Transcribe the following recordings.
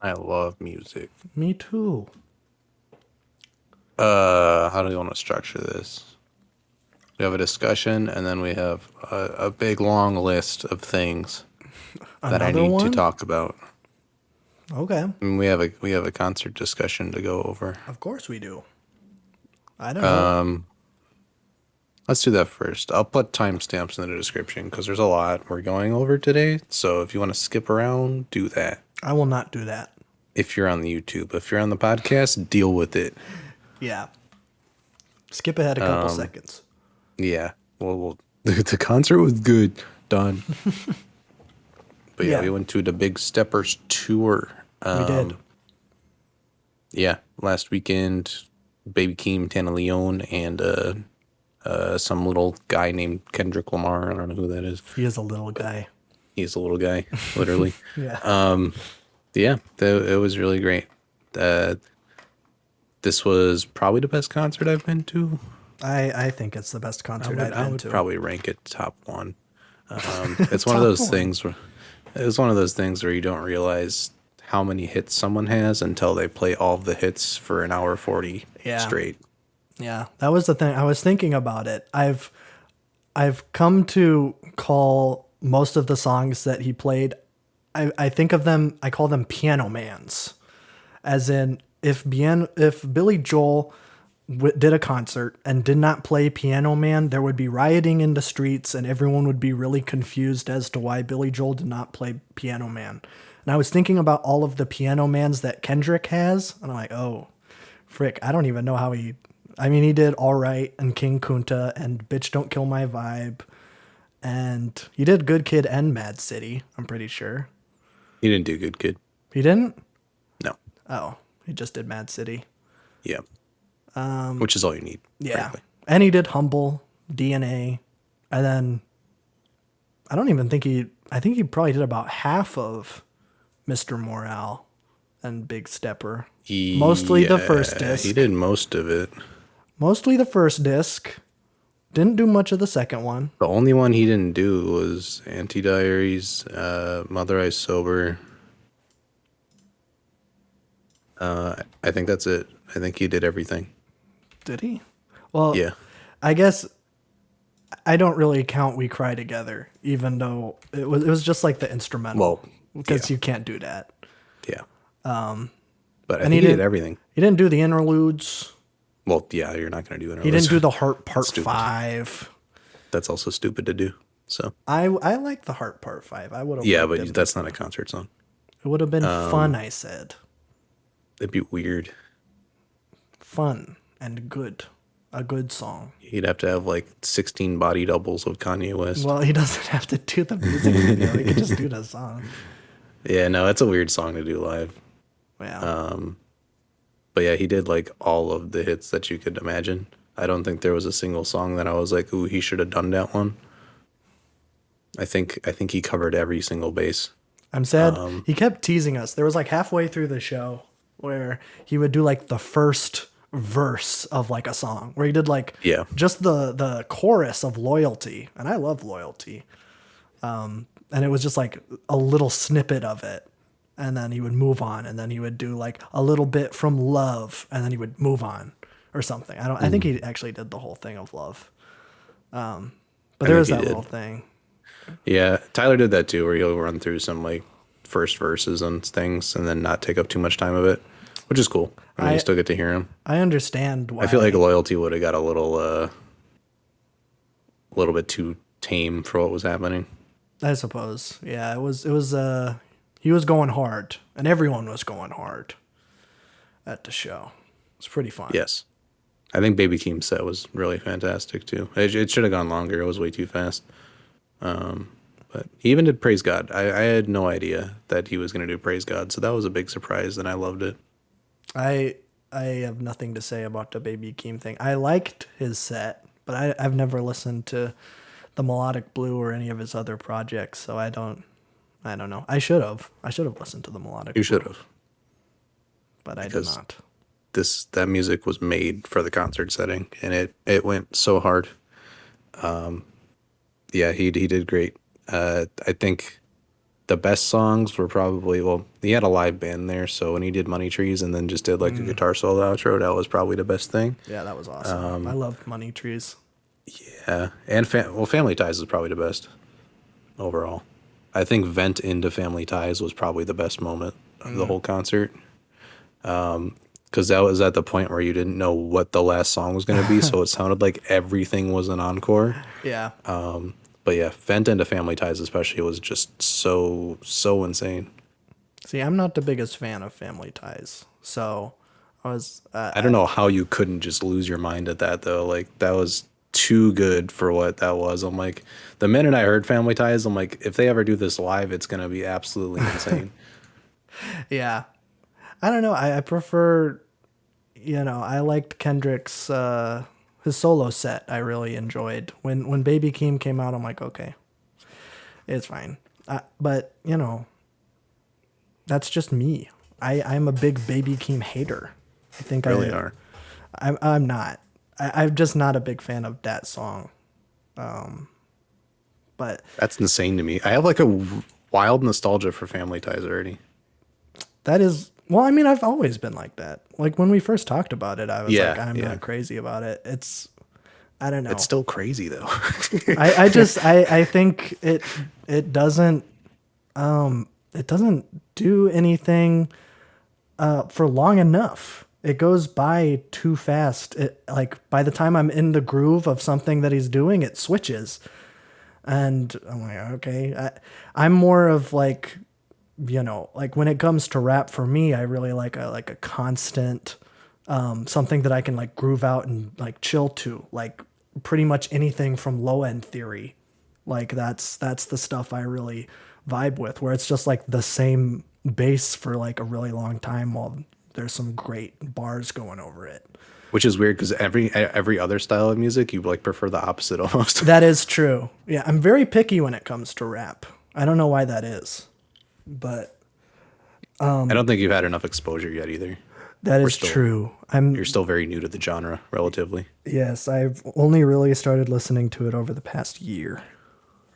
I love music. Me too. How do we want to structure this? We have a discussion, and then we have a big long list of things that I Another need to one? talk about. Okay. And we have a concert discussion to go over. Of course we do. I don't know. Let's do that first. I'll put timestamps in the description because there's a lot we're going over today. So if you want to skip around, do that. I will not do that. If you're on the YouTube, if you're on the podcast, deal with it. Yeah. Skip ahead a couple seconds. Yeah. Well, the concert was good. Done. But yeah, Yeah, we went to the Big Steppers tour. we did. Yeah, last weekend, Baby Keem, Tana Leone, and some little guy named Kendrick Lamar. I don't know who that is. He is a little guy. He's a little guy, literally. Yeah. Yeah, it was really great. Uh, this was probably the best concert I've been to. I think it's the best concert I've I been would to. probably rank it top one. It's one of Top those one. things where it's one of those things where you don't realize how many hits someone has until they play all of the hits for an hour 40 Yeah. straight. Yeah. That was the thing. I was thinking about it. I've come to call most of the songs that he played, I think of them, I call them piano mans. As in, if Billy Joel did a concert and did not play Piano Man, there would be rioting in the streets and everyone would be really confused as to why Billy Joel did not play Piano Man. And I was thinking about all of the Piano Mans that Kendrick has, and I'm like, oh, frick, I don't even know how he. I mean, he did All Right and King Kunta and Bitch Don't Kill My Vibe. And he did Good Kid and Mad City, I'm pretty sure. He didn't do good, kid. He didn't? No. Oh, he just did Mad City. Yeah. Which is all you need, Yeah. frankly. And he did Humble, DNA, and then I don't even think I think he probably did about half of Mr. Morale and Big Stepper. Mostly the first Yeah, he disc. did most of it. Mostly the first disc. Didn't do much of the second one. The only one he didn't do was Anti Diaries, Mother I Sober. I think that's it. I think he did everything. Did he? Well, Yeah. I guess I don't really count We Cry Together, even though it was just like the instrumental. Well, Because yeah. you can't do that. Yeah. But I And think he did everything. he didn't do the interludes. Well, yeah, you're not going to do it. He didn't do the Heart Part Stupid. 5. That's also stupid to do. So, I like the Heart Part 5. I would have yeah, liked but it. that's not a concert song. It would have been fun, I said. It'd be weird. Fun and good. A good song. He'd have to have like 16 body doubles of Kanye West. Well, he doesn't have to do the music video. He can just do the song. Yeah, no, it's a weird song to do live. Yeah. But yeah, he did like all of the hits that you could imagine. I don't think there was a single song that I was like, "Ooh, he should have done that one." I think he covered every single base. I'm sad. He kept teasing us. There was like halfway through the show where he would do like the first verse of like a song where he did like Yeah. just the chorus of Loyalty. And I love Loyalty. And it was just like a little snippet of it. And then he would move on, and then he would do like a little bit from Love, and then he would move on or something. I think he actually did the whole thing of Love. But there think was he that did. little thing. Yeah, Tyler did that too, where he'll run through some like first verses and things, and then not take up too much time of it, which is cool. I mean, you still get to hear him. I understand why. I feel like Loyalty would have got a little bit too tame for what was happening. I suppose. Yeah, it was he was going hard, and everyone was going hard at the show. It's pretty fun. Yes, I think Baby Keem's set was really fantastic too. It should have gone longer. It was way too fast. But he even did Praise God. I had no idea that he was going to do Praise God, so that was a big surprise, and I loved it. I have nothing to say about the Baby Keem thing. I liked his set, but I've never listened to the Melodic Blue or any of his other projects, so I don't know. I should have. I should have listened to the Melodic You Blue, should have, but I did because not. that music was made for the concert setting, and it went so hard. Yeah, he did great. I think the best songs were probably, well, he had a live band there, so when he did Money Trees and then just did like a guitar solo outro, that was probably the best thing. Yeah, that was awesome. I love Money Trees. Yeah, and Family Ties is probably the best overall. I think Vent into Family Ties was probably the best moment of the whole concert. Because that was at the point where you didn't know what the last song was going to be, so it sounded like everything was an encore. Yeah. But yeah, Vent into Family Ties especially was just so insane. See, I'm not the biggest fan of Family Ties, so I was. I don't know how you couldn't just lose your mind at that though. Like that was too good for what that was. I'm like, the minute I heard Family Ties, I'm like, if they ever do this live, it's gonna be absolutely insane. Yeah. I don't know. I prefer, I liked Kendrick's his solo set. I really enjoyed when Baby Keem came out. I'm like, okay, it's fine. But that's just me. I'm a big Baby Keem hater. I think Really are. I'm not. I'm just not a big fan of that song. But That's insane to me. I have like a wild nostalgia for Family Ties already. that is, well, I mean, I've always been like that. Like when we first talked about it, I was Yeah, like, I'm yeah. not crazy about it. I don't know. It's still crazy though. I think it doesn't do anything for long enough. It goes by too fast. Like by the time I'm in the groove of something that he's doing, it switches. And I'm like, okay, I'm more of like, like when it comes to rap for me, I really like a constant, something that I can like groove out and like chill to, like pretty much anything from Low End Theory. Like that's the stuff I really vibe with, where it's just like the same bass for like a really long time while there's some great bars going over it. Which is weird because every other style of music you like prefer the opposite almost. That is true. Yeah, I'm very picky when it comes to rap. I don't know why that is, but I don't think you've had enough exposure yet either. that We're is still- true. You're still very new to the genre, relatively. Yes, I've only really started listening to it over the past year,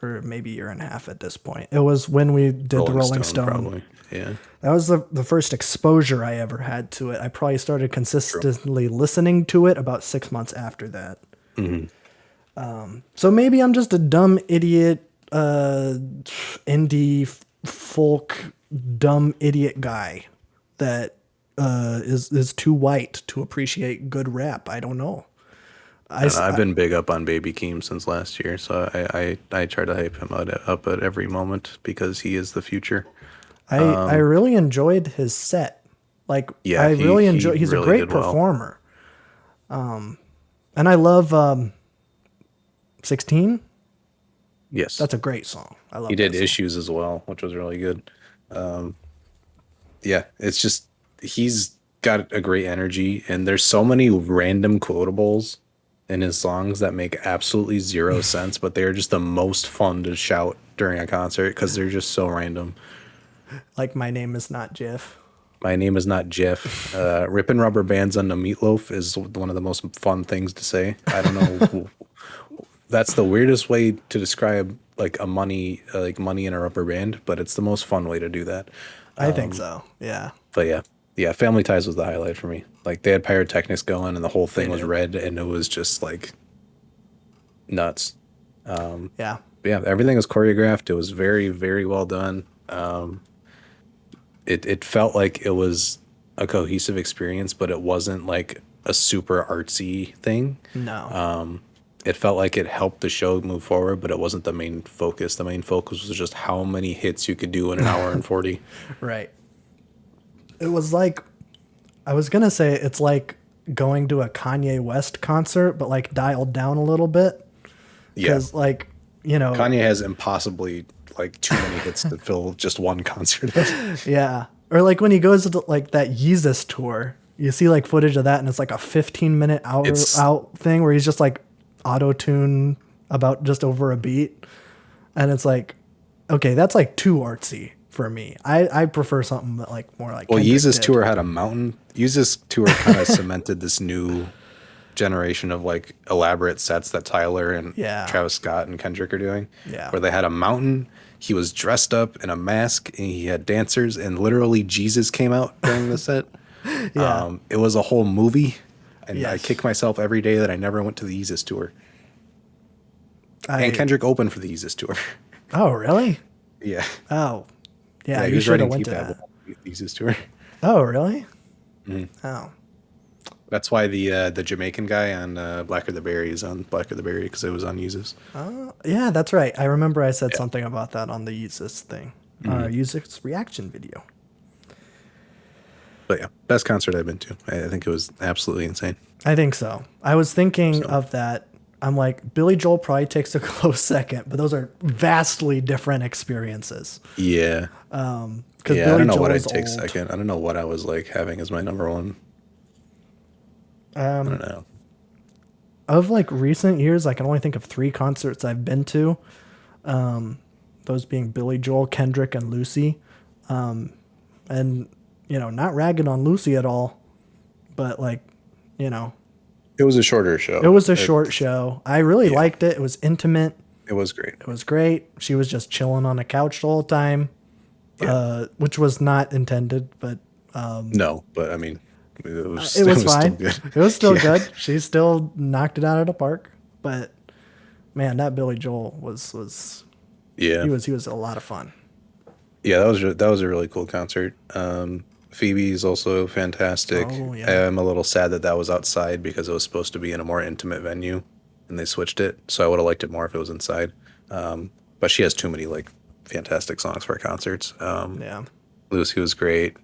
or maybe year and a half at this point. It was when we did the Rolling Stone. Probably. Yeah. That was the first exposure I ever had to it. I probably started consistently listening to it about 6 months after that. So maybe I'm just a dumb idiot, indie folk, dumb idiot guy that is too white to appreciate good rap. I don't know. I've been big up on Baby Keem since last year, so I try to hype him up at every moment because he is the future. I really enjoyed his set. Like, Yeah, I really enjoy. he He's really a great did well. performer. And I love 16. Yes. That's a great song. I love. He did that song. Issues as well, which was really good. Yeah, it's just he's got a great energy, and there's so many random quotables in his songs that make absolutely zero sense, but they're just the most fun to shout during a concert because they're just so random. Like, my name is not Jeff. My name is not Jeff. Ripping rubber bands on the meatloaf is one of the most fun things to say. I don't know. That's the weirdest way to describe like money in a rubber band, but it's the most fun way to do that. I think so. Yeah. But yeah, Family Ties was the highlight for me. Like they had pyrotechnics going, and the whole thing was red, and it was just like nuts. Yeah. But yeah, everything was choreographed. It was very, very well done. It felt like it was a cohesive experience, but it wasn't like a super artsy thing. No. It felt like it helped the show move forward, but it wasn't the main focus. The main focus was just how many hits you could do in an hour and 40. Right. It was like, I was gonna say it's like going to a Kanye West concert, but like dialed down a little bit. Yeah. Because like, Kanye has impossibly like too many hits to fill just one concert. yeah. Or like when he goes to like that Yeezus tour, you see like footage of that, and it's like a 15-minute out thing where he's just like auto-tune about just over a beat, and it's like, okay, that's like too artsy for me. I prefer something that like more like. Well, Kendrick Yeezus did. tour had a mountain. Yeezus tour kind of cemented this new generation of like elaborate sets that Tyler and Yeah. Travis Scott and Kendrick are doing. Yeah. Where they had a mountain, he was dressed up in a mask, and he had dancers, and literally Jesus came out during the set. Yeah. It was a whole movie, and I Yes. kick myself every day that I never went to the Yeezus tour. And I Kendrick opened for the Yeezus tour. Oh, really? Yeah. Oh. Yeah, Yeah, he you was should have writing went to T-Pab that. on the Yeezus tour. Oh, really? Mm-hmm. Oh. That's why the Jamaican guy on Blacker the Berry is on Blacker the Berry, because it was on Yeezus. Yeah, that's right. I remember I said something about that on the Yeezus thing. Yeezus reaction video. But yeah, best concert I've been to. I think it was absolutely insane. I think so. I was thinking So- of that. I'm like, Billy Joel probably takes a close second, but those are vastly different experiences. Yeah. Because Yeah, I Billy don't know Joel what I'd is take old. second. I don't know what I was like having as my number one. I don't know. Of like recent years, I can only think of 3 concerts I've been to. Those being Billy Joel, Kendrick, and Lucy. And, you know, not ragging on Lucy at all, but like, you know, It was a shorter show. it was a short show. I really Yeah. liked it. It was intimate. It was great. It was great. She was just chilling on the couch the whole time, Yeah. which was not intended, but No, but I mean, it was, it was still fine. good. It was still Yeah. good. She still knocked it out of the park. But man, that Billy Joel was Yeah. he was a lot of fun. Yeah, that was a really cool concert. Phoebe's also fantastic. Oh, yeah. I'm a little sad that was outside because it was supposed to be in a more intimate venue, and they switched it. So I would have liked it more if it was inside. But she has too many like fantastic songs for her concerts. Yeah. Lucy was great.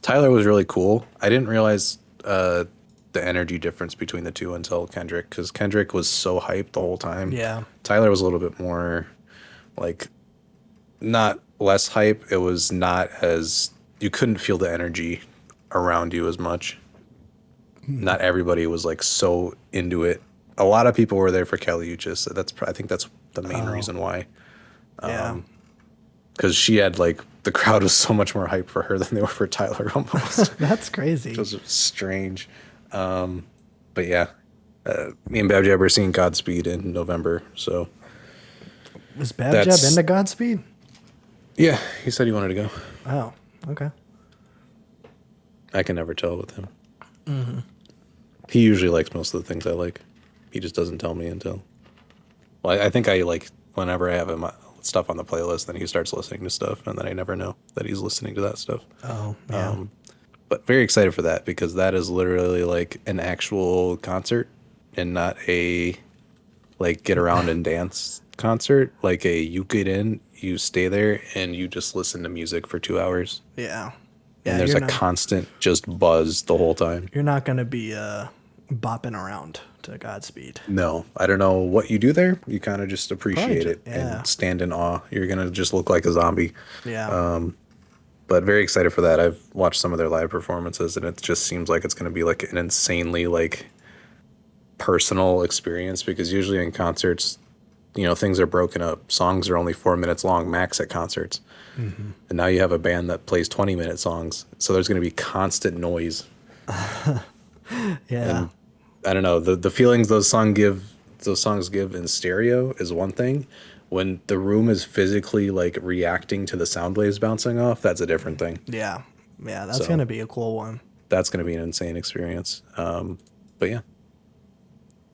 Tyler was really cool. I didn't realize the energy difference between the two until Kendrick, because Kendrick was so hyped the whole time. Yeah. Tyler was a little bit more like, not less hype. It was not as, you couldn't feel the energy around you as much. Not everybody was like so into it. A lot of people were there for Kelly Uchis. So I think that's the main reason why. Yeah. Because she had like, the crowd was so much more hype for her than they were for Tyler almost. That's crazy. It was strange. But yeah, me and Bab Jab are seeing Godspeed in November. So Was Bab Jab that's- into Godspeed? yeah, he said he wanted to go. Oh, okay. I can never tell with him. He usually likes most of the things I like. He just doesn't tell me until. Well, I think I like whenever I have him stuff on the playlist, then he starts listening to stuff, and then I never know that he's listening to that stuff. Oh, yeah. But very excited for that, because that is literally like an actual concert and not a like get around and dance concert. Like you get in, you stay there, and you just listen to music for 2 hours. Yeah. And there's you're a not, constant just buzz the whole time. you're not going to be bopping around to Godspeed. No, I don't know what you do there. You kind of just appreciate ju- it yeah. and stand in awe. You're going to just look like a zombie. Yeah. But very excited for that. I've watched some of their live performances, and it just seems like it's going to be like an insanely like personal experience, because usually in concerts, you know, things are broken up. Songs are only 4 minutes long max at concerts. And now you have a band that plays 20-minute songs. So there's going to be constant noise. Yeah. I don't know, the feelings those songs give in stereo is one thing. When the room is physically like reacting to the sound waves bouncing off, that's a different thing. Yeah. Yeah. That's So- going to be a cool one. That's going to be an insane experience. But yeah,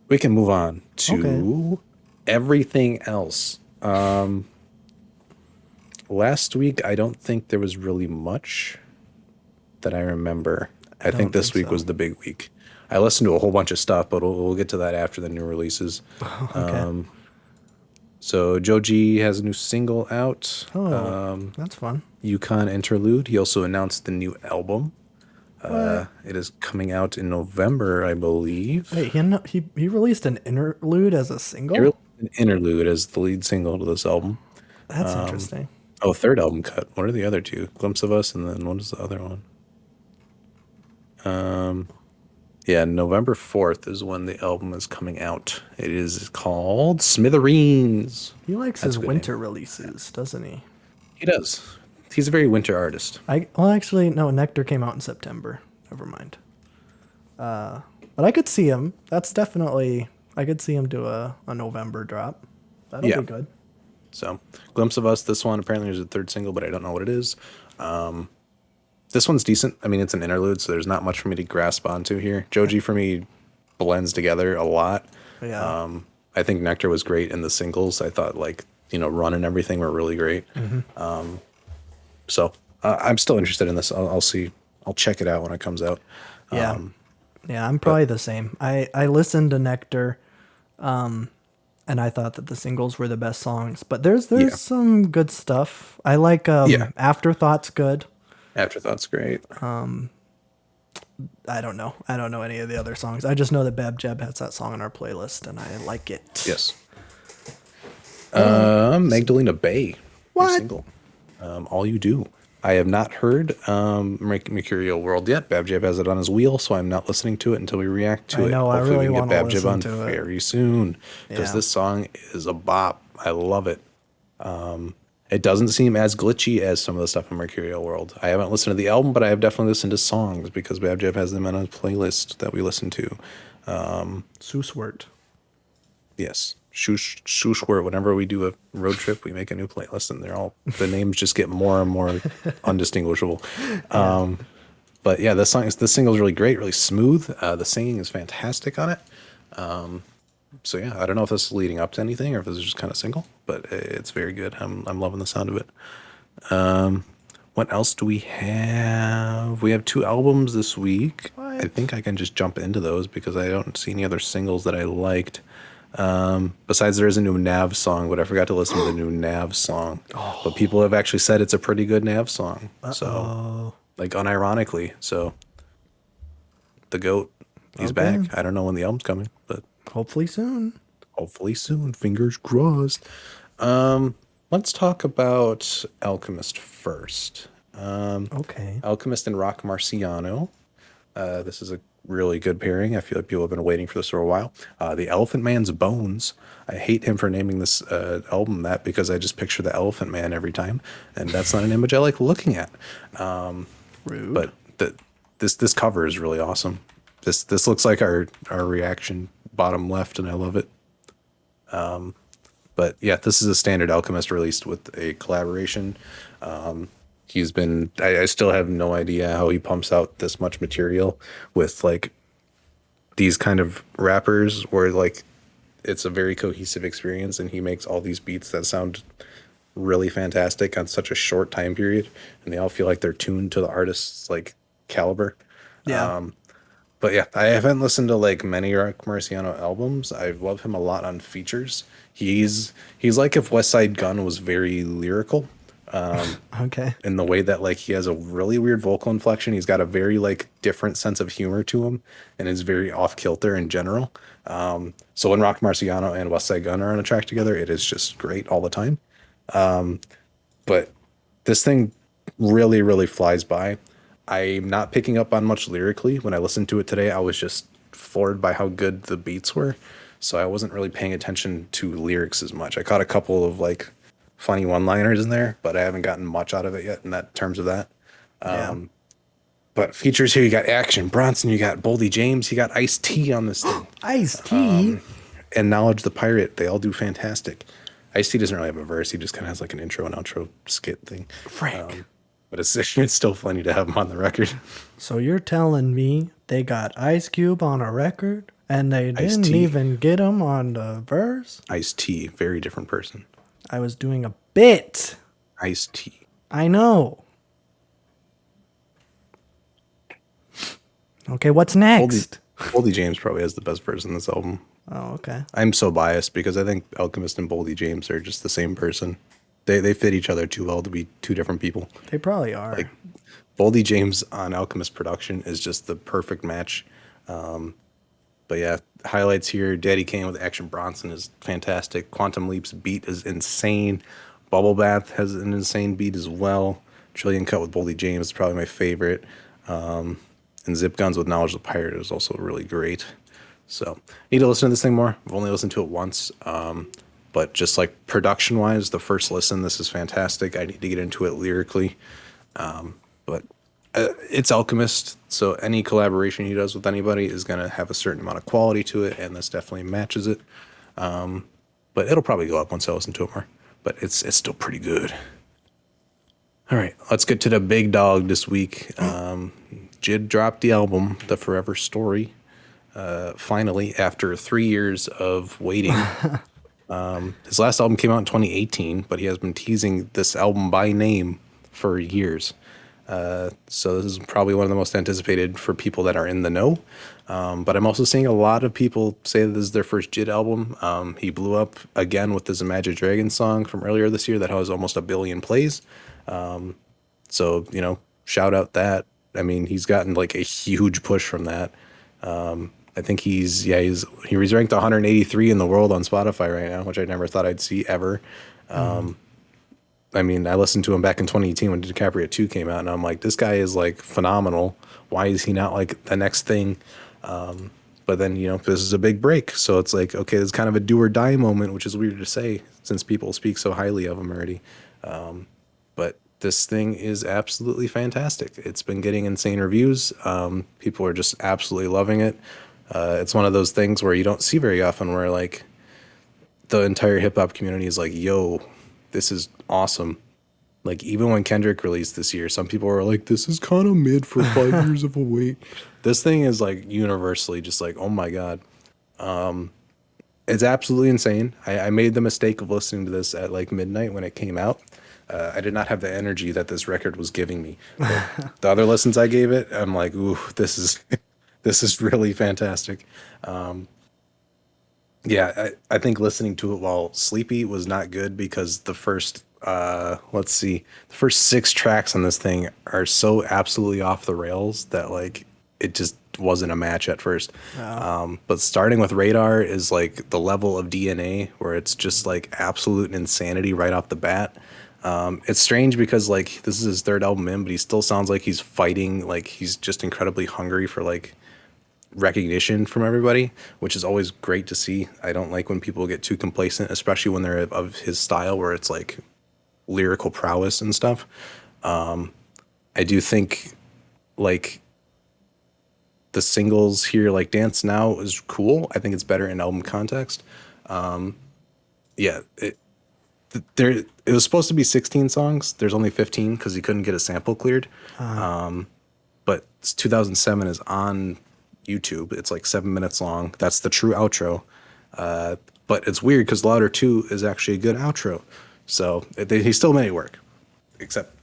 we can move on to everything else. Last week, I don't think there was really much that I remember. I think don't this think week so. was the big week. I listened to a whole bunch of stuff, but we'll get to that after the new releases. Okay. So Joji has a new single out, That's fun. Yukon Interlude. He also announced the new album. It is coming out in November, I believe. Wait, he released an interlude as a single? He released an interlude as the lead single to this album. That's interesting. Oh, third album cut. What are the other two? Glimpse of Us, and then what is the other one? Yeah, November 4th is when the album is coming out. It is called Smithereens. He likes That's his a good winter releases, doesn't he? He does. He's a very winter artist. Well, actually, no. Nectar came out in September. Never mind. But I could see him. That's definitely, I could see him do a November drop. That'll Yeah. be good. So, Glimpse of Us, this one apparently is a third single, but I don't know what it is. This one's decent. I mean, it's an interlude, so there's not much for me to grasp onto here. Joji for me blends together a lot. Yeah. I think Nectar was great in the singles. I thought like, Run and everything were really great. So I'm still interested in this. I'll see. I'll check it out when it comes out. Yeah. Yeah, I'm probably the same. I listened to Nectar, and I thought that the singles were the best songs. But there's Yeah. some good stuff. I like Yeah. Afterthoughts good. Afterthought's great. I don't know. I don't know any of the other songs. I just know that Bab Jeb has that song on our playlist, and I like it. Yes. Magdalena Bay. New What? single. All You Do. I have not heard Mercurial World yet. Babjab has it on his wheel, so I'm not listening to it until we react to I it. know, I Hopefully really we can wanna get Babjab listen on to it. very soon because Yeah. this song is a bop. I love it. It doesn't seem as glitchy as some of the stuff in Mercurial World. I haven't listened to the album, but I have definitely listened to songs because Babjab has them on a playlist that we listen to. Suswert. Yes. Shushwort. Whenever we do a road trip, we make a new playlist, and the names just get more and more undistinguishable. But yeah, this single is really great, really smooth. The singing is fantastic on it. So yeah, I don't know if this is leading up to anything or if this is just kind of single, but it's very good. I'm loving the sound of it. What else do we have? We have 2 albums this week. What? I think I can just jump into those because I don't see any other singles that I liked. Besides, there is a new Nav song, but I forgot to listen to the new Nav song. But people have actually said it's a pretty good Nav song. So, like, unironically. So, the GOAT, he's Okay. back. I don't know when the album's coming, but Hopefully soon. hopefully soon. Fingers crossed. Let's talk about Alchemist first. Okay. Alchemist and Roc Marciano. This is a really good pairing. I feel like people have been waiting for this for a while. The Elephant Man's Bones. I hate him for naming this album that because I just picture the Elephant Man every time, and that's not an image I like looking at. Rude. But this cover is really awesome. This looks like our reaction bottom left, and I love it. But yeah, this is a standard Alchemist released with a collaboration. He's been, I still have no idea how he pumps out this much material with like these kind of rappers where like it's a very cohesive experience and he makes all these beats that sound really fantastic on such a short time period. And they all feel like they're tuned to the artist's like caliber. Yeah. But yeah, I haven't listened to like many Roc Marciano albums. I love him a lot on features. He's like if West Side Gun was very lyrical. Okay. In the way that like he has a really weird vocal inflection. He's got a very like different sense of humor to him and is very off kilter in general. So when Roc Marciano and West Side Gun are on a track together, it is just great all the time. But this thing really, really flies by. I'm not picking up on much lyrically. When I listened to it today, I was just floored by how good the beats were. So I wasn't really paying attention to lyrics as much. I caught a couple of like funny one-liners in there, but I haven't gotten much out of it yet in that terms of that. Yeah. But features here, you got Action Bronson, you got Boldy James, you got Ice-T on this thing. Ice-T. And Knowledge the Pirate, they all do fantastic. Ice-T doesn't really have a verse, he just kind of has like an intro and outro skit thing. Frank. But it's still funny to have him on the record. So you're telling me they got Ice Cube on a record and they didn't Ice-T. even get him on the verse? Ice-T, very different person. I was doing a bit. Ice-T. I know. Okay, what's next? Boldy James probably has the best verse in this album. Oh, okay. I'm so biased because I think Alchemist and Boldy James are just the same person. They fit each other too well to be two different people. They probably are. Like Boldy James on Alchemist production is just the perfect match. But yeah, highlights here. Daddy Kane with Action Bronson is fantastic. Quantum Leap's beat is insane. Bubble Bath has an insane beat as well. Trillion Cut with Boldy James is probably my favorite. And Zip Guns with Knowledge of the Pirate is also really great. So need to listen to this thing more. I've only listened to it once. But just like production wise, the first listen, this is fantastic. I need to get into it lyrically. But It's Alchemist, so any collaboration he does with anybody is going to have a certain amount of quality to it, and this definitely matches it. But it'll probably go up once I listen to it more. But it's still pretty good. All right, let's get to the big dog this week. JID dropped the album, The Forever Story, finally after 3 years of waiting. His last album came out in 2018, but he has been teasing this album by name for years. So this is probably one of the most anticipated for people that are in the know. But I'm also seeing a lot of people say that this is their first JID album. He blew up again with this Imagine Dragons song from earlier this year that has almost 1 billion plays. So, shout out that. I mean, he's gotten like a huge push from that. I think he was ranked 183 in the world on Spotify right now, which I never thought I'd see ever. I mean, I listened to him back in 2018 when DiCaprio 2 came out, and I'm like, this guy is like phenomenal. Why is he not like the next thing? But then, this is a big break. So it's like, okay, it's kind of a do or die moment, which is weird to say since people speak so highly of him already. But this thing is absolutely fantastic. It's been getting insane reviews. People are just absolutely loving it. It's one of those things where you don't see very often where like the entire hip hop community is like, yo, this is awesome. Like even when Kendrick released this year, some people were like, this is kind of mid for 5 years of a wait. This thing is like universally just like, oh my God. It's absolutely insane. I made the mistake of listening to this at like midnight when it came out. I did not have the energy that this record was giving me. But the other listens I gave it, I'm like, ooh, this is this is really fantastic. I think listening to it while sleepy was not good because the first the first 6 tracks on this thing are so absolutely off the rails that like it just wasn't a match at first. But starting with Radar is like the level of DNA where it's just like absolute insanity right off the bat. It's strange because like this is his third album in, but he still sounds like he's fighting, like he's just incredibly hungry for like recognition from everybody, which is always great to see. I don't like when people get too complacent, especially when they're of his style where it's like lyrical prowess and stuff. I do think like the singles here, like Dance Now is cool. I think it's better in album context. Yeah, it was supposed to be 16 songs. There's only 15 because he couldn't get a sample cleared. But 2007 is on YouTube. It's like 7 minutes long. That's the true outro. But it's weird because Louder 2 is actually a good outro. So he still made it work. Except,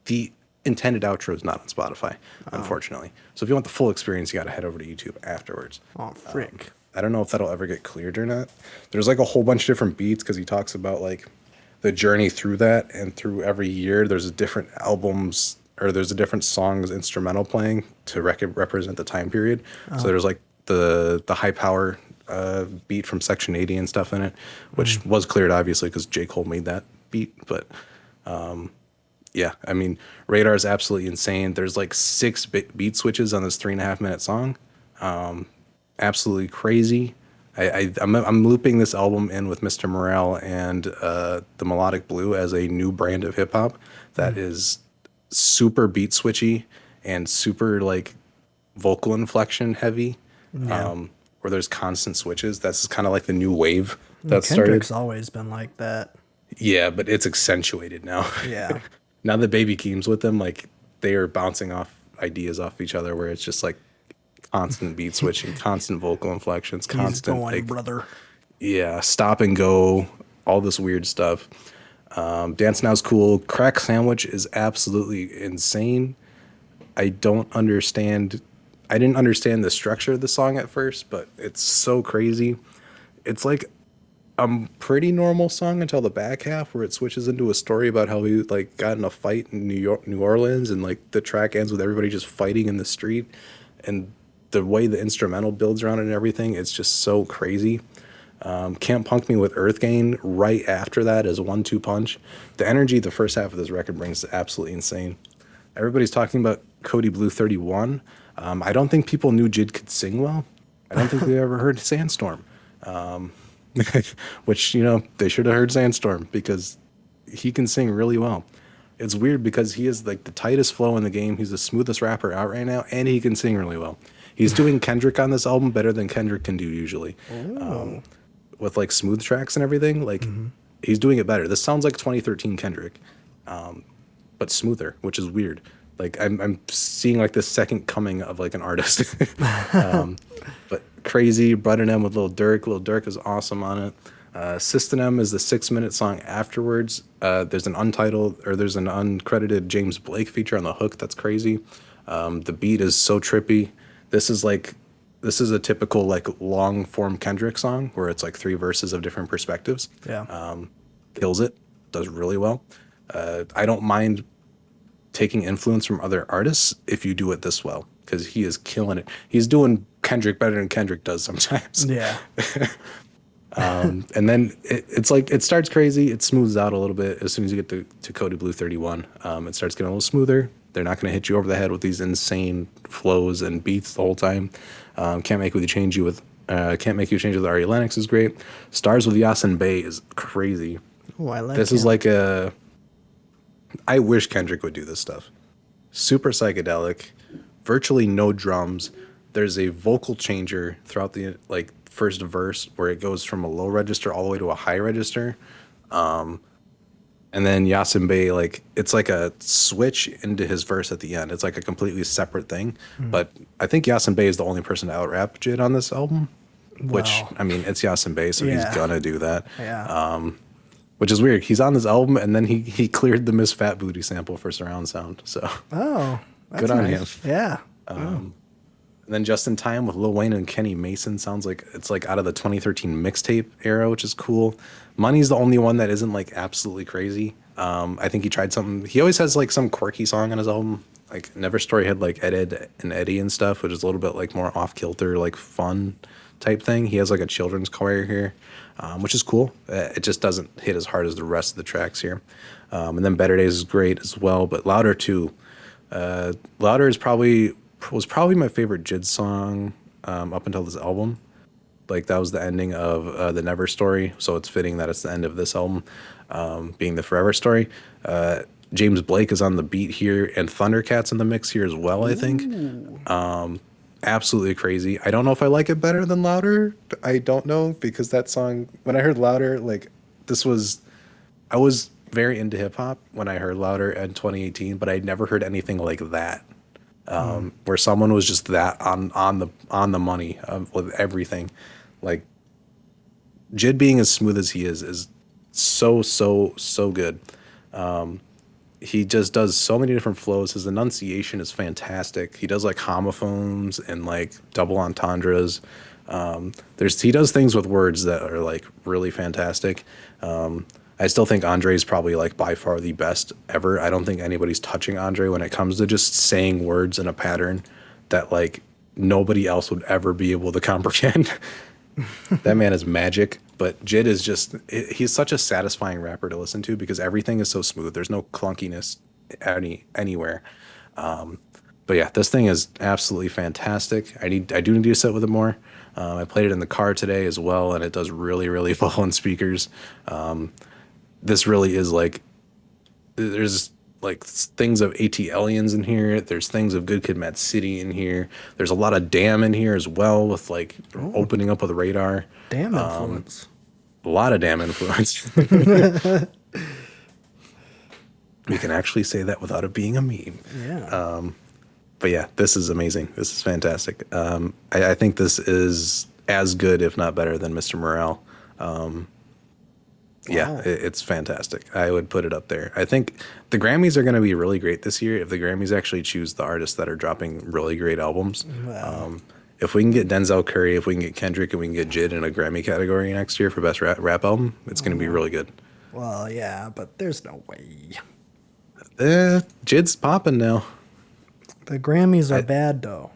the intended outro is not on Spotify, unfortunately. So if you want the full experience, you got to head over to YouTube afterwards. Oh, frick. I don't know if that'll ever get cleared or not. There's like a whole bunch of different beats because he talks about like the journey through that, and through every year there's a different albums or there's a different songs instrumental playing to represent the time period. So there's like the high power beat from Section 80 and stuff in it, which was cleared obviously because J. Cole made that beat. But yeah, I mean, Radar is absolutely insane. There's like 6 beat switches on this 3.5 minute song. Absolutely crazy. I'm looping this album in with Mr. Morale and the Melodic Blue as a new brand of hip hop that is super beat switchy and super like vocal inflection heavy. Where there's constant switches. That's kind of like the new wave that Kendrick's started. always been like that. Yeah, but it's accentuated now. Yeah. Now that Baby Keem's with them, like they are bouncing off ideas off each other where it's just like constant beat switching, constant vocal inflections, He's constant going, like brother. yeah, stop and go, all this weird stuff. Dance Now's cool. Crack Sandwich is absolutely insane. I don't understand. I didn't understand the structure of the song at first, but it's so crazy. It's like a pretty normal song until the back half where it switches into a story about how he like got in a fight in New Orleans, and like the track ends with everybody just fighting in the street, and the way the instrumental builds around it and everything, it's just so crazy. Can't Punk Me with Earth Gain right after that is 1-2 punch. The energy the first half of this record brings is absolutely insane. Everybody's talking about Cody Blue 31. I don't think people knew JID could sing well. I don't think they ever heard Sandstorm. Which, they should have heard Sandstorm because he can sing really well. It's weird because he is like the tightest flow in the game. He's the smoothest rapper out right now, and he can sing really well. He's doing Kendrick on this album better than Kendrick can do usually. Oh. With like smooth tracks and everything. Like he's doing it better. This sounds like 2013 Kendrick, but smoother, which is weird. Like I'm seeing like the second coming of like an artist. But crazy, butting him with Lil Durk. Lil Durk is awesome on it. System M is the 6 minute song afterwards. There's an untitled or there's an uncredited James Blake feature on the hook. That's crazy. The beat is so trippy. This is like this is a typical like long form Kendrick song where it's like three verses of different perspectives. Yeah. Kills it, does really well. I don't mind taking influence from other artists if you do it this well because he is killing it. He's doing Kendrick better than Kendrick does sometimes. Yeah. And then it's like it starts crazy, it smooths out a little bit as soon as you get to Cody Blue 31. It starts getting a little smoother. They're not going to hit you over the head with these insane flows and beats the whole time. Can't make you change with Ari Lennox is great. Stars with Yasin Bey is crazy. Oh, I like This is like I wish Kendrick would do this stuff. Super psychedelic, virtually no drums. There's a vocal changer throughout the like first verse where it goes from a low register all the way to a high register. And then Yasin Bey, like it's like a switch into his verse at the end. It's like a completely separate thing. But I think Yasin Bey is the only person to out rap JID on this album. Which Wow. I mean, it's Yasin Bey, so Yeah. he's gonna do that. Yeah. Which is weird. He's on this album and then he cleared the Miss Fat Booty sample for surround sound. So Oh. That's good on nice. him. Yeah. And then Just in Time with Lil Wayne and Kenny Mason sounds like it's like out of the 2013 mixtape era, which is cool. Money's the only one that isn't like absolutely crazy. I think he tried something. He always has like some quirky song on his album. Like Never Story had like Ed and Eddie and stuff, which is a little bit like more off kilter, like fun type thing. He has like a children's choir here, which is cool. It just doesn't hit as hard as the rest of the tracks here. And then Better Days is great as well, but Louder too. Louder was probably my favorite JID song up until this album. Like that was the ending of the Never Story, so it's fitting that it's the end of this album, being the Forever Story. James Blake is on the beat here, and Thundercat's in the mix here as well. I think absolutely crazy. I don't know if I like it better than Louder. I don't know because that song when I heard Louder, like I was very into hip hop when I heard Louder in 2018, but I'd never heard anything like that. Where someone was just that on the money with everything. Like JID being as smooth as he is so good. He just does so many different flows. His enunciation is fantastic. He does like homophones and like double entendres. He does things with words that are like really fantastic. I still think Andre is probably like by far the best ever. I don't think anybody's touching Andre when it comes to just saying words in a pattern that like nobody else would ever be able to comprehend. That man is magic. But JID is he's such a satisfying rapper to listen to because everything is so smooth. There's no clunkiness anywhere. But yeah, this thing is absolutely fantastic. I do need to sit with it more. I played it in the car today as well, and it does really, really well on speakers. This really is like, there's like things of AT Aliens in here. There's things of Good Kid, Mad City in here. There's a lot of Damn in here as well with like opening up with Radar. Damn influence. A lot of Damn influence. We can actually say that without it being a meme. Yeah. But yeah, this is amazing. This is fantastic. I think this is as good, if not better, than Mr. Morale. Yeah, Wow. it's fantastic. I would put it up there. I think the Grammys are going to be really great this year if the Grammys actually choose the artists that are dropping really great albums. Wow. If we can get Denzel Curry, if we can get Kendrick, and we can get JID in a Grammy category next year for Best Rap Album, it's going to be really good. Well, yeah, but there's no way. JID's popping now. The Grammys are bad, though.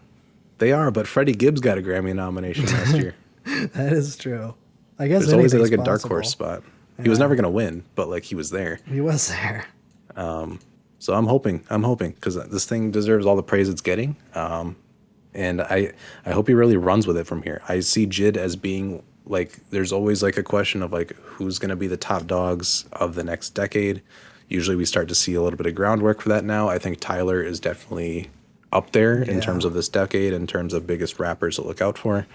They are, but Freddie Gibbs got a Grammy nomination last year. That is true. I guess There's always anything's like a dark possible. horse spot. He was never going to win, but like he was there. He was there. So I'm hoping because this thing deserves all the praise it's getting. And I hope he really runs with it from here. I see JID as being like, there's always like a question of like, who's going to be the top dogs of the next decade? Usually we start to see a little bit of groundwork for that now. I think Tyler is definitely up there in terms Yeah. of this decade, in terms of biggest rappers to look out for.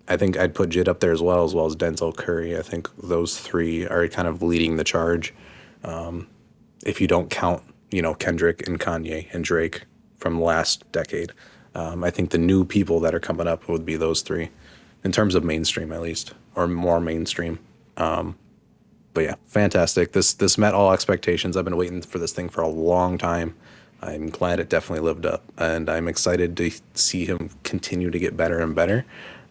I think I'd put JID up there as well as Denzel Curry. I think those three are kind of leading the charge. If you don't count, Kendrick and Kanye and Drake from last decade, I think the new people that are coming up would be those three, in terms of mainstream at least, or more mainstream. But yeah, fantastic. This met all expectations. I've been waiting for this thing for a long time. I'm glad it definitely lived up, and I'm excited to see him continue to get better and better.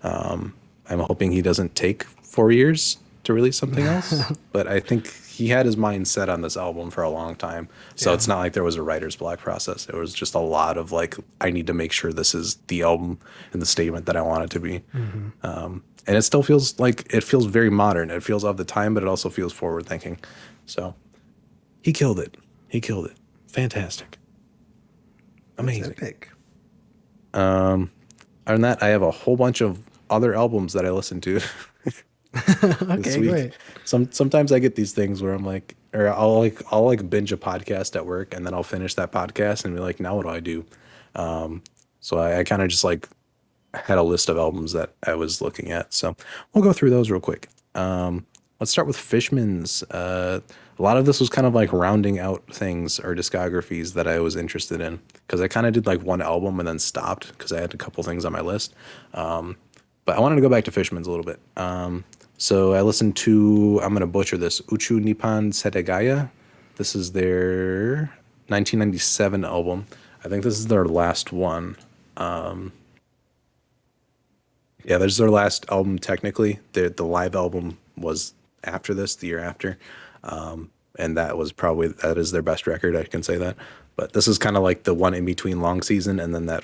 I'm hoping he doesn't take 4 years to release something else, but I think he had his mind set on this album for a long time. So Yeah. it's not like there was a writer's block process. It was just a lot of like, I need to make sure this is the album and the statement that I want it to be. And it still feels like it feels very modern. It feels of the time, but it also feels forward thinking. So he killed it. He killed it. Fantastic. Amazing. Epic. Other than that, I have a whole bunch of other albums that I listened to this Okay, week. great. Sometimes I get these things where I'm like, or I'll binge a podcast at work, and then I'll finish that podcast and be like, now what do I do? So I kind of just like had a list of albums that I was looking at. So we'll go through those real quick. Let's start with Fishmans. A lot of this was kind of like rounding out things or discographies that I was interested in, because I kind of did like one album and then stopped because I had a couple things on my list. But I wanted to go back to Fishmans a little bit. So I listened to, I'm going to butcher this, Uchu Nippon Setegaya. This is their 1997 album. I think this is their last one. Yeah, this is their last album technically. The live album was after this, the year after. And that is their best record, I can say that. But this is kind of like the one in between Long Season and then that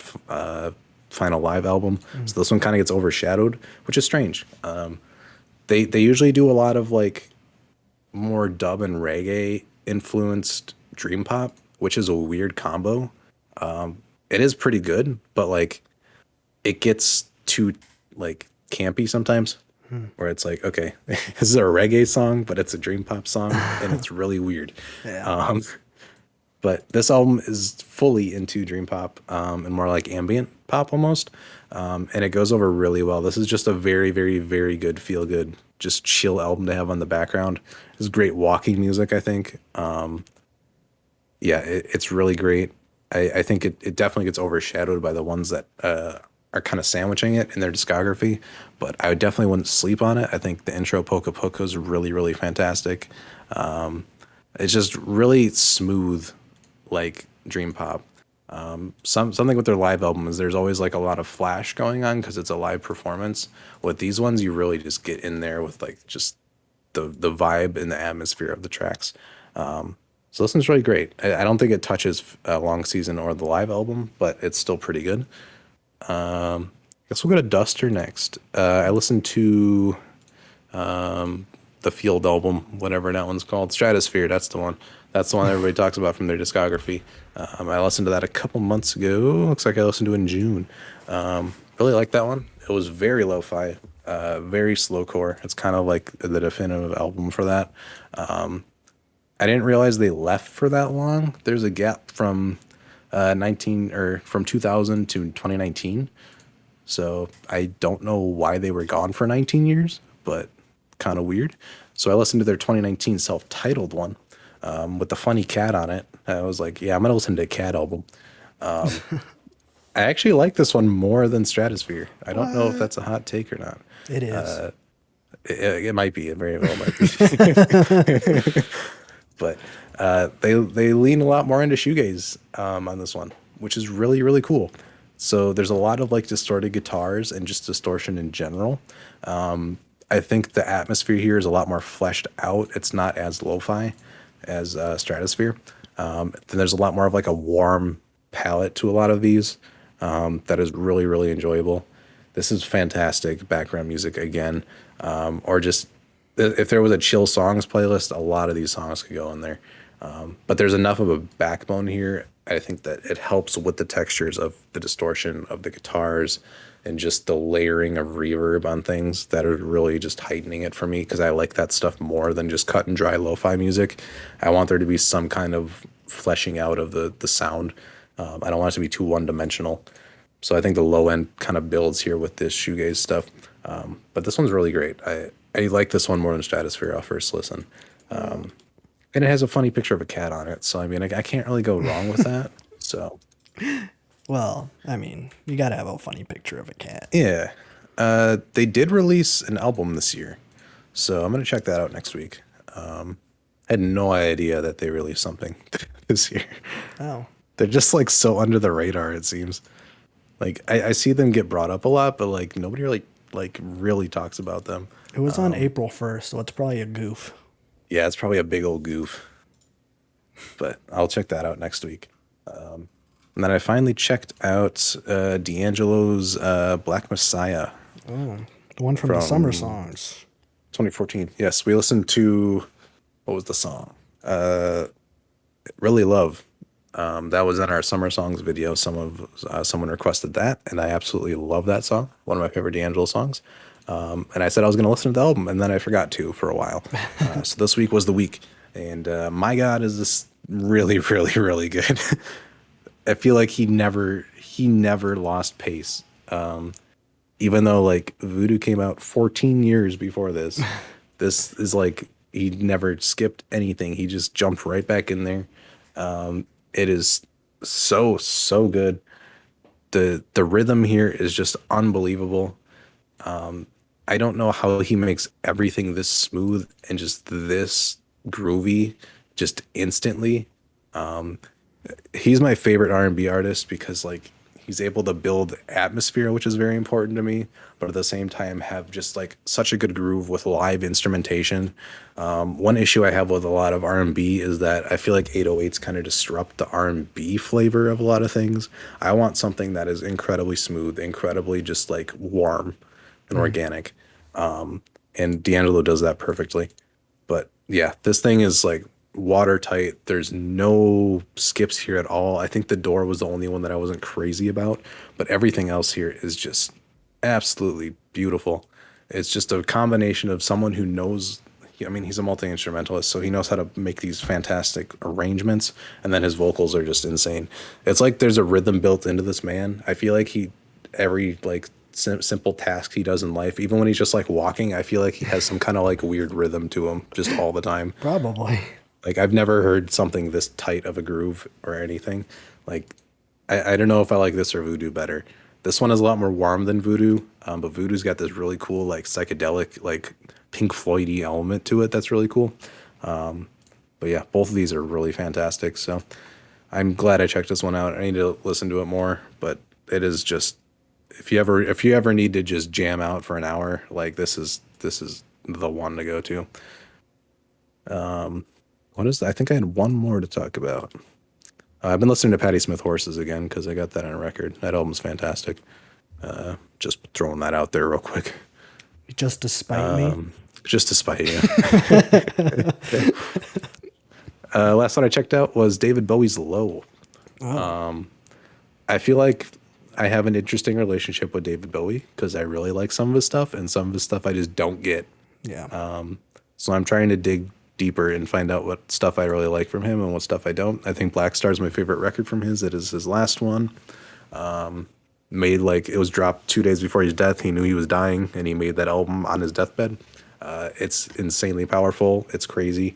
final live album. So this one kind of gets overshadowed, which is strange. They usually do a lot of like more dub and reggae influenced dream pop, which is a weird combo. It is pretty good, but like it gets too like campy sometimes, where it's like, okay, this is a reggae song, but it's a dream pop song, and it's really weird. Yeah. But this album is fully into dream pop, and more like ambient pop almost, and it goes over really well. This is just a very, very, very good, feel good, just chill album to have on the background. It's great walking music, I think. Yeah, it's really great. I think it definitely gets overshadowed by the ones that are kind of sandwiching it in their discography, but I definitely wouldn't sleep on it. I think the intro Poca Poca is really, really fantastic. It's just really smooth, like dream pop. Something with their live album is there's always like a lot of flash going on because it's a live performance. With these ones, you really just get in there with like just the vibe and the atmosphere of the tracks. So this one's really great. I don't think it touches Long Season or the live album, but it's still pretty good. Guess we'll go to Duster next. I listened to the Field album, whatever that one's called. Stratosphere, that's the one. That's the one everybody talks about from their discography. I listened to that a couple months ago. Looks like I listened to it in June. Really liked that one. It was very lo-fi, very slowcore. It's kind of like the definitive album for that. I didn't realize they left for that long. There's a gap from from 2000 to 2019. So I don't know why they were gone for 19 years, but kind of weird. So I listened to their 2019 self-titled one with the funny cat on it. I was like, yeah, I'm going to listen to a cat album. I actually like this one more than Stratosphere. I don't know if that's a hot take or not. It is. It might be. It very well might be. But they lean a lot more into shoegaze on this one, which is really, really cool. So there's a lot of like distorted guitars and just distortion in general. I think the atmosphere here is a lot more fleshed out. It's not as lo-fi as Stratosphere. Then there's a lot more of like a warm palette to a lot of these that is really, really enjoyable. This is fantastic background music again, or just if there was a chill songs playlist, a lot of these songs could go in there. But there's enough of a backbone here I think that it helps with the textures of the distortion of the guitars and just the layering of reverb on things that are really just heightening it for me because I like that stuff more than just cut and dry lo-fi music. I want there to be some kind of fleshing out of the sound. I don't want it to be too one-dimensional. So I think the low end kind of builds here with this shoegaze stuff. But this one's really great. I like this one more than Stratosphere off first listen. And it has a funny picture of a cat on it. So, I mean, I can't really go wrong with that. So, Well, I mean, you gotta have a funny picture of a cat. yeah. They did release an album this year. So I'm going to check that out next week. I had no idea that they released something this year. Oh, They're just like so under the radar, it seems. Like I see them get brought up a lot, but like nobody really talks about them. it was on April 1st, so it's probably a goof. Yeah, it's probably a big old goof. But I'll check that out next week. And then I finally checked out D'Angelo's Black Messiah Oh, the one from the summer songs. 2014. Yes, we listened to, what was the song? Really Love. That was in our summer songs video. Someone requested that, and I absolutely love that song. One of my favorite D'Angelo songs. And I said I was going to listen to the album, and then I forgot to for a while. So this week was the week, and my God, is this really, really, really good. I feel like he never lost pace. Even though like Voodoo came out 14 years before this, this is like he never skipped anything. He just jumped right back in there. It is so good. The rhythm here is just unbelievable. I don't know how he makes everything this smooth and just this groovy just instantly. He's my favorite R&B artist because like he's able to build atmosphere, which is very important to me, but at the same time have just like such a good groove with live instrumentation. One issue I have with a lot of R&B is that I feel like 808s kind of disrupt the R&B flavor of a lot of things. I want something that is incredibly smooth, incredibly just like warm and organic. And D'Angelo does that perfectly. But yeah, this thing is like watertight. There's no skips here at all. I think the door was the only one that I wasn't crazy about, but everything else here is just absolutely beautiful. It's just a combination of someone who knows, I mean, he's a multi-instrumentalist, so he knows how to make these fantastic arrangements, and then his vocals are just insane. It's like there's a rhythm built into this man. I feel like every like simple task he does in life, even when he's just like walking, I feel like he has some kind of like weird rhythm to him just all the time. Probably. Like I've never heard something this tight of a groove or anything. Like I don't know if I like this or Voodoo better. This one is a lot more warm than Voodoo, but Voodoo's got this really cool like psychedelic like Pink Floyd-y element to it that's really cool. But yeah, both of these are really fantastic. So I'm glad I checked this one out. I need to listen to it more, but it is just if you ever need to just jam out for an hour, like this is the one to go to. What is that? I think I had one more to talk about. I've been listening to Patti Smith Horses again because I got that on a record. That album's fantastic. Just throwing that out there real quick. Just to spite me. Just to spite you. Last one I checked out was David Bowie's Low. I feel like I have an interesting relationship with David Bowie because I really like some of his stuff, and some of his stuff I just don't get. Yeah. So I'm trying to dig deeper and find out what stuff I really like from him and what stuff I don't. I think Black Star is my favorite record from his. It is his last one. Made like it was dropped 2 days before his death. He knew he was dying, and he made that album on his deathbed. It's insanely powerful. It's crazy.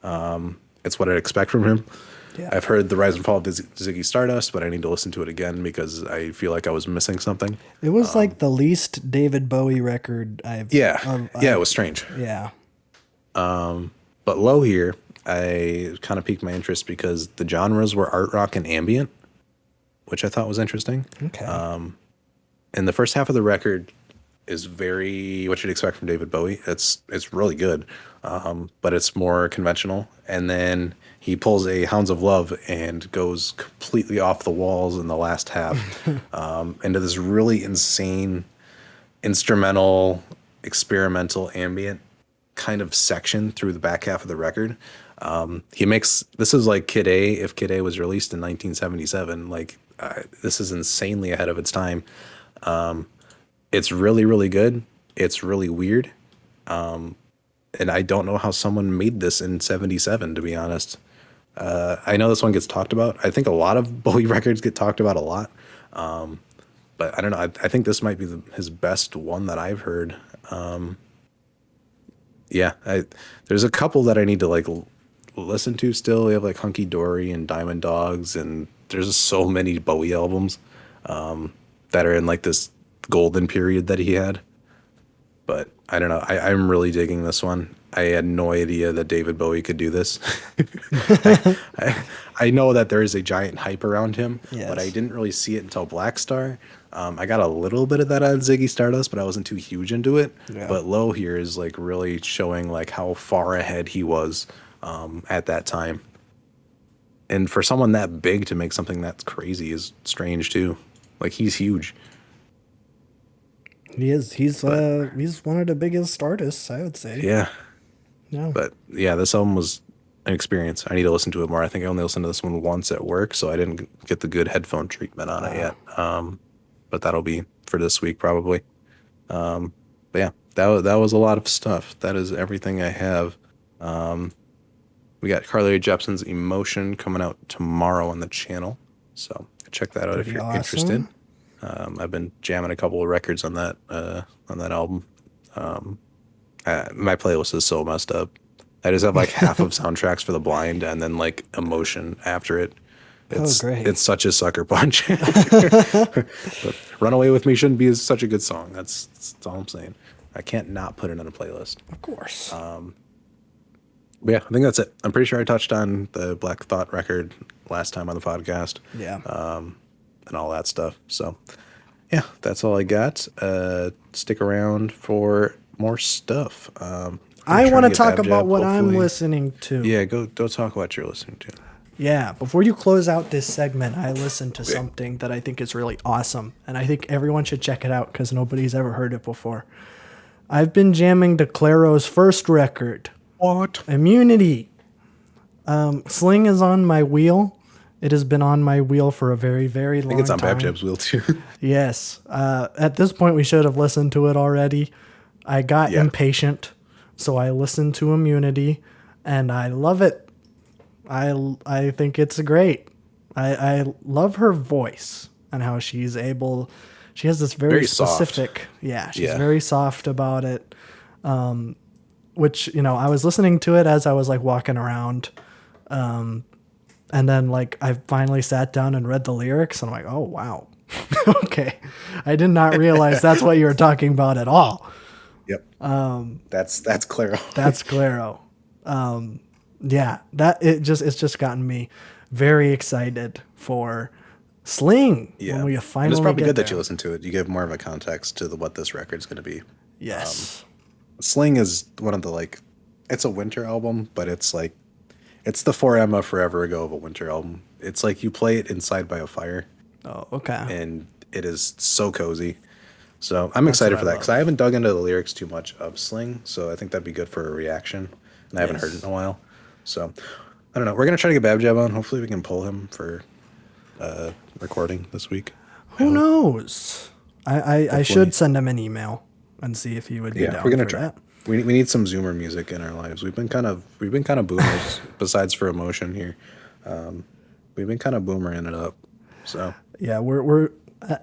It's what I'd expect from him. Yeah. I've heard The Rise and Fall of Ziggy Stardust, but I need to listen to it again because I feel like I was missing something. It was like the least David Bowie record I've. Yeah, it was strange. Yeah. But Low here, I kind of piqued my interest because the genres were art rock and ambient, which I thought was interesting. Okay. And the first half of the record is very what you'd expect from David Bowie. It's really good, but it's more conventional. And then he pulls a Hounds of Love and goes completely off the walls in the last half into this really insane instrumental, experimental, ambient kind of section through the back half of the record. He makes this is like Kid A if Kid A was released in 1977. Like this is insanely ahead of its time. It's really really good. It's really weird, and I don't know how someone made this in '77. To be honest, I know this one gets talked about. I think a lot of Bowie records get talked about a lot, but I don't know. I think this might be his best one that I've heard. Yeah, there's a couple that I need to like listen to still. We have like Hunky Dory and Diamond Dogs, and there's just so many Bowie albums that are in like this golden period that he had. But I don't know. I'm really digging this one. I had no idea that David Bowie could do this. I know that there is a giant hype around him, but I Yes. didn't really see it until Black Star. I got a little bit of that on Ziggy Stardust, but I wasn't too huge into it. Yeah. But Low here is like really showing like how far ahead he was at that time. And for someone that big to make something that's crazy is strange too. Like he's huge. He is. He's But one of the biggest artists, I would say. yeah. Yeah. But yeah, this album was an experience. I need to listen to it more. I think I only listened to this one once at work, so I didn't get the good headphone treatment on it yet. But that'll be for this week probably. But yeah, that was a lot of stuff. That is everything I have. We got Carly Rae Jepsen's Emotion coming out tomorrow on the channel, so check that out if Pretty you're awesome. interested. I've been jamming a couple of records on that album. My playlist is so messed up. I just have like half of soundtracks for the blind and then like Emotion after it. Great. It's such a sucker punch. But Runaway with Me shouldn't be such a good song. That's all I'm saying. I can't not put it on a playlist. Of course. But yeah, I think that's it. I'm pretty sure I touched on the Black Thought record last time on the podcast. Yeah. And all that stuff. So yeah, that's all I got. Stick around for more stuff. I want to talk Bab about Jab, what I'm hopefully. listening to. Yeah, go talk about what you're listening to. Yeah, before you close out this segment, I listened to something that I think is really awesome, and I think everyone should check it out because nobody's ever heard it before. I've been jamming to Clairo's first record, What? Immunity. Sling is on my wheel. It has been on my wheel for a very, very long I think it's on time. Bab Jab's wheel too. Yes. At this point, we should have listened to it already. I got Yeah. impatient, so I listened to Immunity, and I love it. I think it's great. I love her voice and how she's able. She has this very soft. specific. Yeah, she's Yeah. very soft about it. Which I was listening to it as I was like walking around, and then like I finally sat down and read the lyrics, and I'm like, oh wow, okay, I did not realize that's what you were talking about at all. Yep. That's Clairo. That's Clairo. Yeah, it's just gotten me very excited for Sling Yeah. when we And finally it's probably get good there. that you listen to it. You give more of a context to what this record's going to be. Yes. Sling is one of the like, it's a winter album, but it's like, it's the 4M of Forever Ago of a winter album. It's like you play it inside by a fire, Oh, okay. and it is so cozy. So I'm excited what for I that because I haven't dug into the lyrics too much of Sling, so I think that'd be good for a reaction. And I haven't heard it in a while, so I don't know. We're gonna try to get Bab Jab on. Hopefully, we can pull him for recording this week. Who knows? I Hopefully. should send him an email and see if he would be Yeah, down we're gonna for try. that. We need some Zoomer music in our lives. We've been kind of boomers. Besides for Emotion here, we've been kind of boomering it up. So Yeah, we're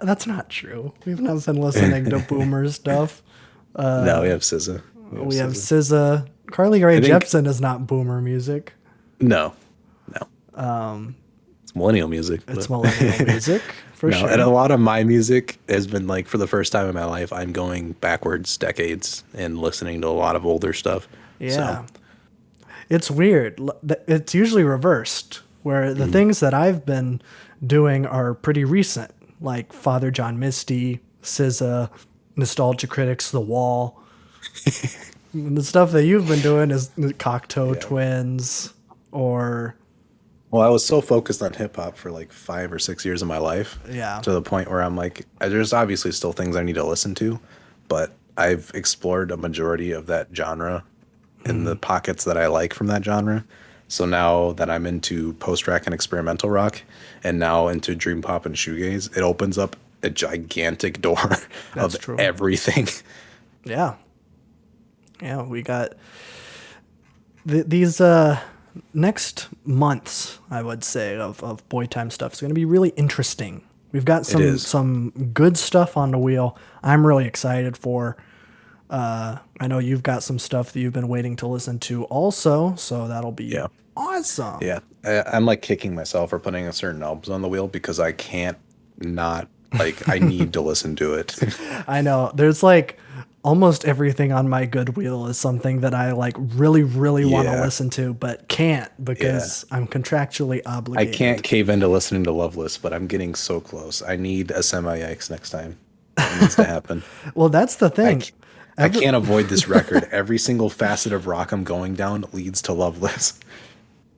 that's not true. We've not been listening to boomer stuff. no, we have SZA. We have SZA. Carly Rae think- Jepsen is not boomer music. No. It's millennial music. It's but- millennial music for No, sure. and a lot of my music has been like for the first time in my life, I'm going backwards decades and listening to a lot of older stuff. Yeah. So, It's weird. It's usually reversed, where the things that I've been doing are pretty recent, like Father John Misty, SZA, Nostalgia Critics, The Wall. The stuff that you've been doing is the Cocteau Twins or well, I was so focused on hip hop for like 5 or 6 years of my life. Yeah. To the point where I'm like, there's obviously still things I need to listen to, but I've explored a majority of that genre in the pockets that I like from that genre. So now that I'm into post-rock and experimental rock, and now into dream pop and shoegaze, it opens up a gigantic door That's of true. everything. Yeah. Yeah, we got these next months, I would say, of Boy Time stuff is going to be really interesting. We've got is. some good stuff on the wheel. I'm really excited for. I know you've got some stuff that you've been waiting to listen to also, so that'll be Yeah. awesome. Yeah. I'm like kicking myself for putting a certain albums on the wheel because I can't not, like, I need to listen to it. I know. There's like almost everything on my good wheel is something that I like really, really want to Yeah. listen to, but can't because I'm contractually I obligated. can't cave into listening to Loveless, but I'm getting so close. I need a semi-yikes next time. It needs to happen. Well, that's the I, thing. c- I can't avoid this record. Every single facet of rock I'm going down leads to Loveless.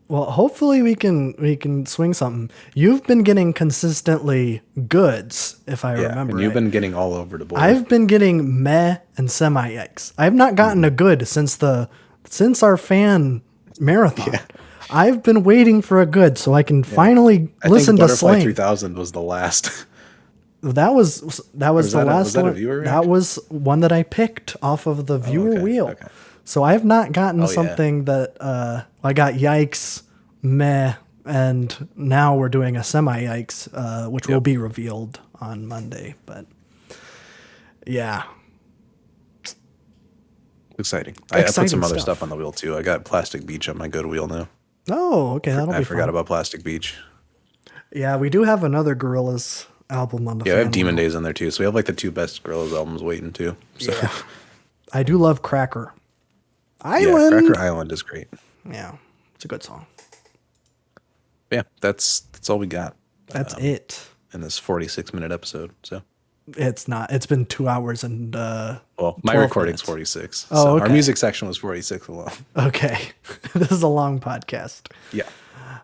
Well, hopefully we can swing something. You've been getting consistently goods, if I Yeah, remember and you've right. been getting all over the board. I've been getting meh and semi yikes. I've not gotten a good since our fan marathon. I've been waiting for a good so I can finally I listen think to Butterfly Sling. 3000 was the last. That was the last was that a one. viewer That reaction? was one that I picked off of the viewer okay, wheel. okay. So I have not gotten yeah. something that I got yikes, meh, and now we're doing a semi yikes, which will be revealed on Monday. But yeah, Exciting. I put Exciting some other stuff. stuff on the wheel too. I got Plastic Beach on my good wheel now. oh okay, that'll I be forgot fun. about Plastic Beach. Yeah, we do have another Gorillaz album on the. Yeah, I have fan Demon wheel. Days on there too. So we have like the two best Gorillaz albums waiting too. So Yeah, I do love Cracker yeah, Island. Cracker Island is great. Yeah, it's a good song. Yeah, that's all we got That's it. in this 46-minute episode. So It's not. It's been 2 hours and well, my 12 recording's minutes. 46. Oh, so okay. our music section was 46 alone. Okay. This is a long podcast. Yeah.